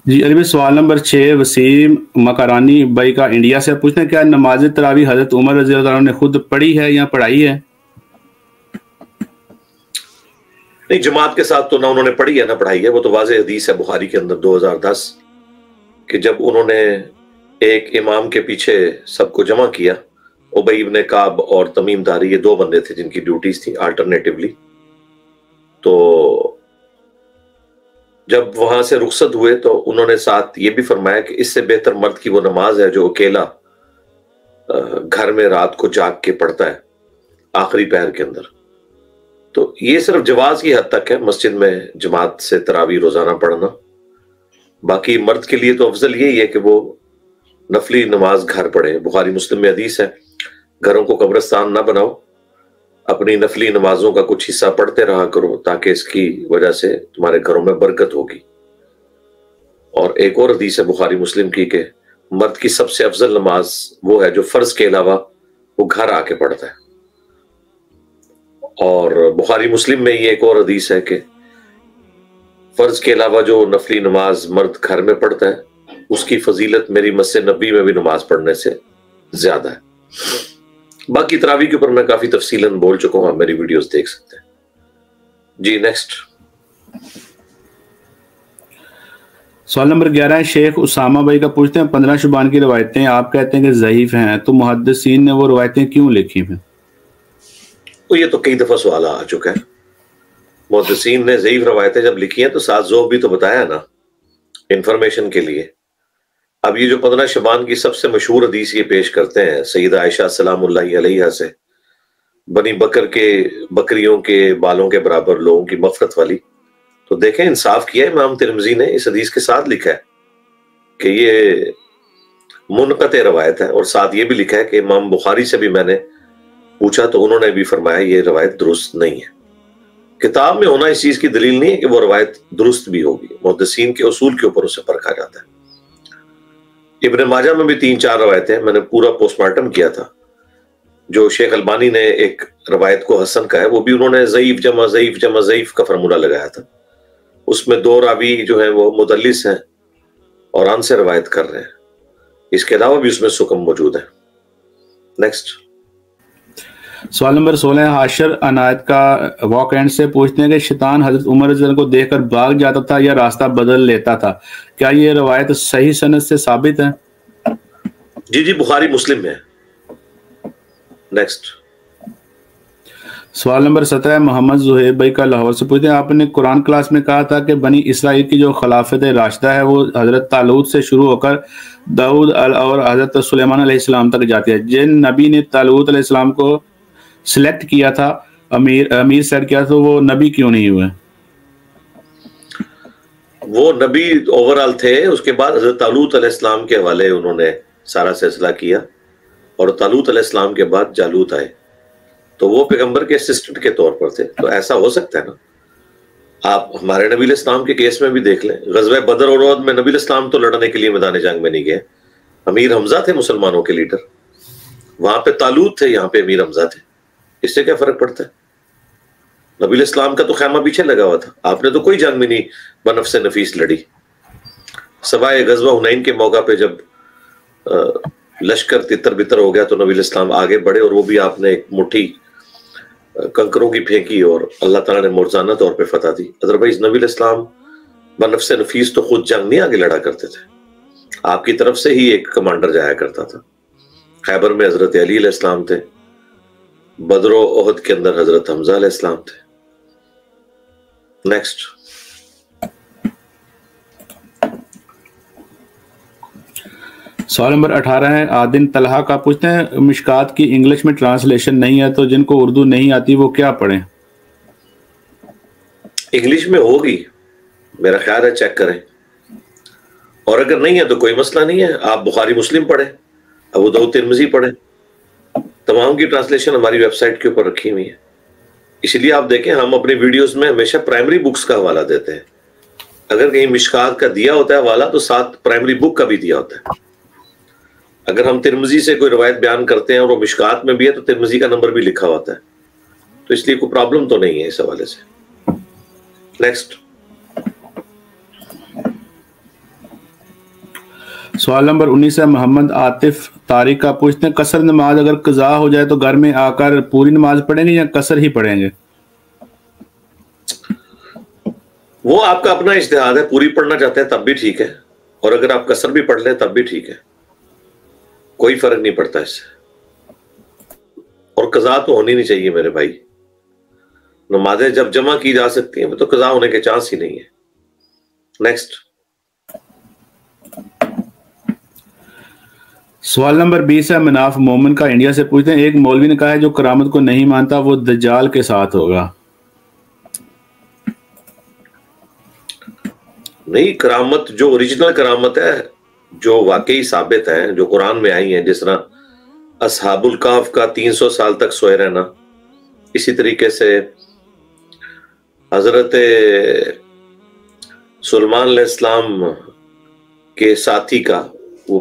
جی علی بھائی، سوال نمبر 6 وسیم مکارانی بھائی کا انڈیا سے پوچھتے ہیں، کیا نماز تراویح حضرت عمر رضی اللہ عنہ نے خود پڑھی ہے یا پڑھائی ہے؟ نہیں، جماعت کے ساتھ تو نہ انہوں نے پڑھی ہے نہ پڑھائی ہے، وہ تو واضح حدیث ہے بخاری کے اندر 2010 کہ جب انہوں نے ایک امام کے پیچھے سب کو جمع کیا، ابی ابن کعب اور تمیم داری، یہ 2 بندے تھے جن کی ڈیوٹیز تھی آلٹرنیٹیولی، تو جب وہاں سے رخصت ہوئے تو انہوں نے ساتھ یہ بھی فرمایا کہ اس سے بہتر مرد کی وہ نماز ہے جو اکیلا گھر میں رات کو جاگ کے پڑھتا ہے آخری پہر کے اندر۔ تو یہ صرف جواز کی حد تک ہے مسجد میں جماعت سے تراویح روزانہ پڑھنا، باقی مرد کے لیے تو افضل یہی ہے کہ وہ نفلی نماز گھر پڑھے۔ بخاری مسلم میں حدیث ہے، گھروں کو قبرستان نہ بناؤ، اپنی نفلی نمازوں کا کچھ حصہ پڑھتے رہا کرو تاکہ اس کی وجہ سے تمہارے گھروں میں برکت ہوگی۔ اور ایک اور حدیث ہے بخاری مسلم کی کہ مرد کی سب سے افضل نماز وہ ہے جو فرض کے علاوہ وہ گھر آ کے پڑھتا ہے۔ اور بخاری مسلم میں یہ ایک اور حدیث ہے کہ فرض کے علاوہ جو نفلی نماز مرد گھر میں پڑھتا ہے اس کی فضیلت میری مسجد نبی میں بھی نماز پڑھنے سے زیادہ ہے۔ باقی تراویح کے اوپر میں کافی تفصیلاً بول چکا ہوں، آپ میری ویڈیوز دیکھ سکتے ہیں۔ جی نیکسٹ سوال نمبر 11 ہے، شیخ اسامہ بھائی کا پوچھتے ہیں، 15 شعبان کی روایتیں آپ کہتے ہیں کہ ضعیف ہیں، تو محدثین نے وہ روایتیں کیوں لکھی ہیں؟ تو یہ تو کئی دفعہ سوال آ چکا ہے، محدثین نے ضعیف روایتیں جب لکھی ہیں تو ساتھ ذوق بھی تو بتایا نا انفارمیشن کے لیے۔ اب یہ جو 15 شعبان کی سب سے مشہور حدیث یہ پیش کرتے ہیں سیدہ عائشہ سلام اللہ علیہا سے، بنی بکر کے بکریوں کے بالوں کے برابر لوگوں کی مغفرت والی، تو دیکھیں انصاف کیا ہے امام ترمذی نے، اس حدیث کے ساتھ لکھا ہے کہ یہ منقطع روایت ہے، اور ساتھ یہ بھی لکھا ہے کہ امام بخاری سے بھی میں نے پوچھا تو انہوں نے بھی فرمایا یہ روایت درست نہیں ہے۔ کتاب میں ہونا اس چیز کی دلیل نہیں ہے کہ وہ روایت درست بھی ہوگی، محدثین کے اصول کے اوپر اسے پرکھا جاتا ہے۔ ابن ماجہ میں بھی 3-4 روایتیں میں نے پورا پوسٹ مارٹم کیا تھا، جو شیخ البانی نے ایک روایت کو حسن کہا ہے، وہ بھی انہوں نے ضعیف جمع ضعیف جمع ضعیف کا فرمولہ لگایا تھا، اس میں 2 راوی جو ہیں وہ مدلس ہیں اور ان سے روایت کر رہے ہیں، اس کے علاوہ بھی اس میں سکم موجود ہے۔ نیکسٹ سوال نمبر 16 ہے، حاشر عنایت کا واک اینڈ سے پوچھتے ہیں کہ شیطان حضرت عمر رضی اللہ عنہ کو دیکھ کر بھاگ جاتا تھا یا راستہ بدل لیتا تھا، کیا یہ روایت صحیح سند سے ثابت ہے؟ جی بخاری مسلم میں ہے۔ نیکسٹ سوال نمبر 17 ہے، محمد زہیب بھائی کا لاہور سے پوچھتے ہیں، آپ نے قرآن کلاس میں کہا تھا کہ بنی اسرائیل کی جو خلافت راشدہ ہے وہ حضرت طالوت سے شروع ہو کر داؤد اور حضرت سلیمان علیہ السلام تک جاتی ہے، جن نبی نے طالوت علیہ السلام کو سلیکٹ کیا تھا، امیر سیٹ کیا، تو وہ نبی کیوں نہیں ہوئے؟ وہ نبی اوورال تھے، اس کے بعد حضرت طالوت علیہ السلام کے حوالے انہوں نے سارا سلسلہ کیا، اور طالوت علیہ السلام کے بعد جالوت آئے، تو وہ پیغمبر کے اسسٹنٹ کے طور پر تھے۔ تو ایسا ہو سکتا ہے نا، آپ ہمارے نبی علیہ السلام کے کیس میں بھی دیکھ لیں، غزوہ بدر اور احد میں نبی علیہ السلام تو لڑنے کے لیے میدان جنگ میں نہیں گئے، امیر حمزہ تھے مسلمانوں کے لیڈر، وہاں پہ طالوت تھے، یہاں پہ امیر حمزہ تھے، اس سے کیا فرق پڑتا ہے؟ نبی علیہ السلام کا تو خیمہ پیچھے لگا ہوا تھا، آپ نے تو کوئی جنگ میں نہیں بنفس نفیس لڑی، سوائے غزوہ حنین کے موقع پہ جب لشکر تتر بتر ہو گیا تو نبی علیہ السلام آگے بڑھے، اور وہ بھی آپ نے ایک مٹھی کنکروں کی پھینکی اور اللہ تعالیٰ نے مرزانہ طور پہ فتح دی۔ ادروائز نبی علیہ السلام بنفس نفیس تو خود جنگ نہیں آگے لڑا کرتے تھے، آپ کی طرف سے ہی ایک کمانڈر جایا کرتا تھا۔ خیبر میں حضرت علی علیہ السلام تھے، بدر و احد کے اندر حضرت حمزہ علیہ السلام تھے۔ نیکسٹ سوال نمبر 18 ہے، عادل طلحہ کا پوچھتے ہیں، مشکات کی انگلش میں ٹرانسلیشن نہیں ہے تو جن کو اردو نہیں آتی وہ کیا پڑھیں؟ انگلش میں ہوگی میرا خیال ہے، چیک کریں، اور اگر نہیں ہے تو کوئی مسئلہ نہیں ہے، آپ بخاری مسلم پڑھیں، ابو داؤد ترمذی پڑھیں، تمام کی ٹرانسلیشن ہماری ویب سائٹ کے اوپر رکھی ہوئی ہے۔ اس لیے آپ دیکھیں ہم اپنی ویڈیوز میں ہمیشہ پرائمری بکس کا حوالہ دیتے ہیں، اگر کہیں مشکات کا دیا ہوتا ہے حوالہ تو ساتھ پرائمری بک کا بھی دیا ہوتا ہے۔ اگر ہم ترمذی سے کوئی روایت بیان کرتے ہیں اور وہ مشکات میں بھی ہے تو ترمذی کا نمبر بھی لکھا ہوتا ہے، تو اس لیے کوئی پرابلم تو نہیں ہے اس حوالے سے۔ نیکسٹ سوال نمبر 19 ہے محمد عاطف طارق کا، پوچھتے ہیں قصر نماز اگر قضا ہو جائے تو گھر میں آ کر پوری نماز پڑھیں گے یا قصر ہی پڑھیں گے؟ وہ آپ کا اپنا اجتہاد ہے، پوری پڑھنا چاہتے ہیں تب بھی ٹھیک ہے، اور اگر آپ قصر بھی پڑھ لیں تب بھی ٹھیک ہے، کوئی فرق نہیں پڑتا اس سے۔ اور قضا تو ہونی نہیں چاہیے میرے بھائی، نمازیں جب جمع کی جا سکتی ہیں تو قضا ہونے کے چانس ہی نہیں ہے۔ نیکسٹ سوال نمبر 20 ہے مناف مومن کا، انڈیا سے، پوچھتے ہیں ایک مولوی نے کہا ہے جو کرامت کو نہیں مانتا وہ دجال کے ساتھ ہوگا۔ نہیں، کرامت جو اوریجنل کرامت ہے، جو واقعی ثابت ہے، جو قرآن میں آئی ہیں، جس طرح اصحاب الکہف کا 300 سال تک سوئے رہنا، اسی طریقے سے حضرت سلیمان علیہ السلام کے ساتھی کا، وہ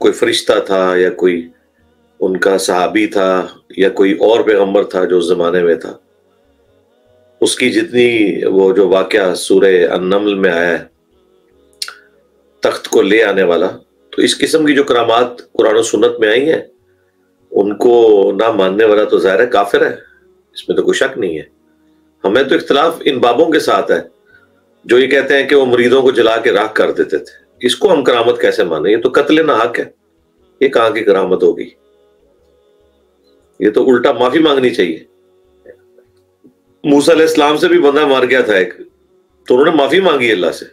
کوئی فرشتہ تھا یا کوئی ان کا صحابی تھا یا کوئی اور پیغمبر تھا جو اس زمانے میں تھا، اس کی جتنی وہ جو واقعہ سورہ النمل میں آیا ہے، تخت کو لے آنے والا، تو اس قسم کی جو کرامات قرآن و سنت میں آئی ہیں ان کو نہ ماننے والا تو ظاہر ہے کافر ہے، اس میں تو کوئی شک نہیں ہے۔ ہمیں تو اختلاف ان بابوں کے ساتھ ہے جو یہ کہتے ہیں کہ وہ مریدوں کو جلا کے راکھ کر دیتے تھے، اس کو ہم کرامت کیسے مانیں؟ یہ تو قتل نہ حق ہے، یہ کہاں کی کرامت ہوگی؟ یہ تو الٹا معافی مانگنی چاہیے۔ موسیٰ علیہ السلام سے بھی بندہ مار گیا تھا ایک، تو انہوں نے معافی مانگی اللہ سے،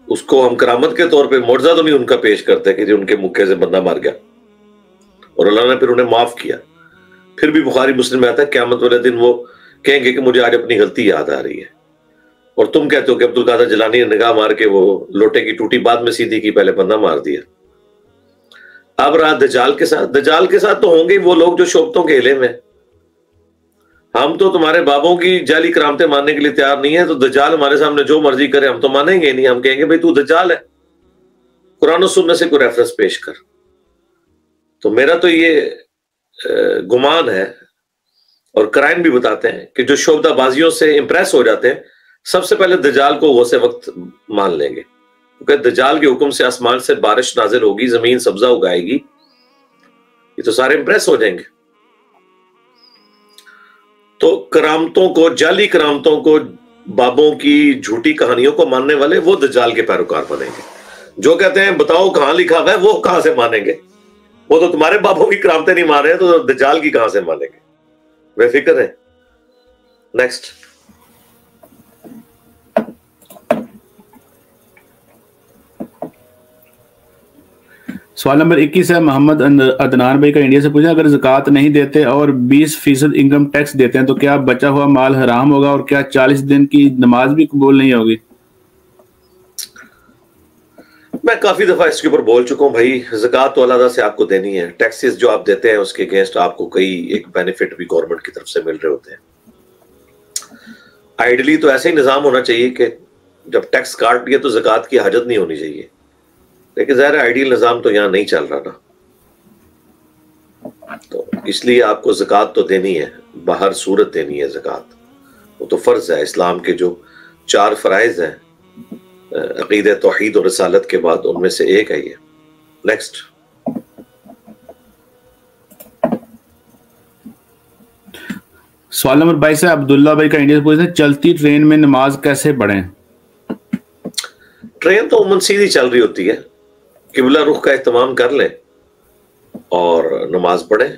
اس کو ہم کرامت کے طور پہ معجزہ تو نہیں ان کا پیش کرتے کہ جو ان کے مکے سے بندہ مار گیا، اور اللہ نے پھر انہیں معاف کیا۔ پھر بھی بخاری مسلم میں آتا ہے قیامت والے دن وہ کہیں گے کہ مجھے آج اپنی غلطی یاد آ رہی ہے، اور تم کہتے ہو کہ عبد القادر جیلانی نے نگاہ مار کے وہ لوٹے کی ٹوٹی بعد میں سیدھی کی، پہلے بندہ مار دیا۔ اب رہا دجال کے ساتھ، دجال کے ساتھ تو ہوں گے وہ لوگ جو شوبتوں کے ہلے میں، ہم تو تمہارے بابوں کی جعلی کرامتیں ماننے کے لیے تیار نہیں ہے، تو دجال ہمارے سامنے جو مرضی کرے ہم تو مانیں گے نہیں، ہم کہیں گے بھئی تو دجال ہے، قرآن و سنت سے کوئی ریفرنس پیش کر۔ تو میرا تو یہ گمان ہے، اور کرائم بھی بتاتے ہیں کہ جو شعبدہ بازیوں سے امپریس ہو جاتے ہیں سب سے پہلے دجال کو غوث وقت مان لیں گے، کیونکہ دجال کے حکم سے آسمان سے بارش نازل ہوگی، زمین سبزہ اگائے گی، یہ تو سارے امپریس ہو جائیں گے۔ تو کرامتوں کو، جعلی کرامتوں کو، بابوں کی جھوٹی کہانیوں کو ماننے والے وہ دجال کے پیروکار بنیں گے۔ جو کہتے ہیں بتاؤ کہاں لکھا ہوا ہے، وہ کہاں سے مانیں گے؟ وہ تو تمہارے بابوں کی کرامتیں نہیں مان رہے ہیں، تو دجال کی کہاں سے مانیں گے؟ بے فکر ہے۔ نیکسٹ سوال نمبر 21 ہے محمد عدنان بھائی کا، انڈیا سے، پوچھیں اگر زکوٰۃ نہیں دیتے اور 20% انکم ٹیکس دیتے ہیں تو کیا بچا ہوا مال حرام ہوگا، اور کیا 40 دن کی نماز بھی قبول نہیں ہوگی؟ میں کافی دفعہ اس کے اوپر بول چکا ہوں بھائی، زکوٰۃ تو علیحدہ سے آپ کو دینی ہے، ٹیکسز جو آپ دیتے ہیں اس کے اگینسٹ آپ کو کئی ایک بینیفٹ بھی گورنمنٹ کی طرف سے مل رہے ہوتے ہیں۔ آئیڈلی تو ایسا ہی نظام ہونا چاہیے کہ جب ٹیکس کاٹ دیا تو زکوٰۃ کی حاجت نہیں ہونی چاہیے، لیکن ظاہر آئیڈیل نظام تو یہاں نہیں چل رہا نا، تو اس لیے آپ کو زکوٰۃ تو دینی ہے، باہر صورت دینی ہے زکوٰۃ، وہ تو فرض ہے، اسلام کے جو 4 فرائض ہیں عقیدہ توحید اور رسالت کے بعد، ان میں سے ایک ہے یہ۔ نیکسٹ سوال نمبر 22 ہے عبداللہ بھائی کا، انڈیا سے، پوچھتے ہیں چلتی ٹرین میں نماز کیسے پڑھیں؟ ٹرین تو عموماً سیدھی چل رہی ہوتی ہے، قبلہ رخ کا اہتمام کر لیں اور نماز پڑھیں،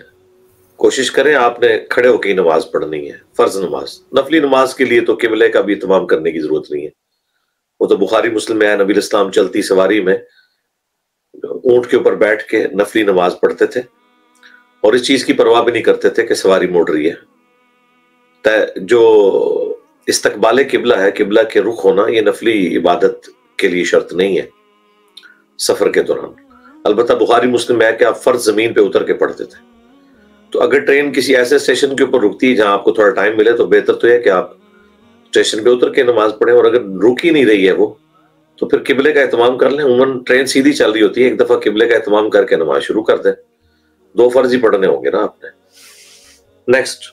کوشش کریں آپ نے کھڑے ہو کے نماز پڑھنی ہے، فرض نماز۔ نفلی نماز کے لیے تو قبلے کا بھی اہتمام کرنے کی ضرورت نہیں ہے، وہ تو بخاری مسلم میں ہے، نبی الاسلام چلتی سواری میں اونٹ کے اوپر بیٹھ کے نفلی نماز پڑھتے تھے، اور اس چیز کی پرواہ بھی نہیں کرتے تھے کہ سواری موڑ رہی ہے۔ جو استقبال قبلہ ہے، قبلہ کے رخ ہونا، یہ نفلی عبادت کے لیے شرط نہیں ہے سفر کے دوران، البتہ بخاری مسلم میں ہے کہ آپ فرض زمین پہ اتر کے پڑھتے تھے۔ تو اگر ٹرین کسی ایسے اسٹیشن کے اوپر رکتی ہے جہاں آپ کو تھوڑا ٹائم ملے تو بہتر تو ہے کہ آپ اسٹیشن پہ اتر کے نماز پڑھیں، اور اگر رک ہی نہیں رہی ہے وہ تو پھر قبلے کا اہتمام کر لیں۔ عموماً ٹرین سیدھی چل رہی ہوتی ہے، ایک دفعہ قبلے کا اہتمام کر کے نماز شروع کر دیں، 2 فرض ہی پڑھنے ہوں گے نا آپ نے۔ نیکسٹ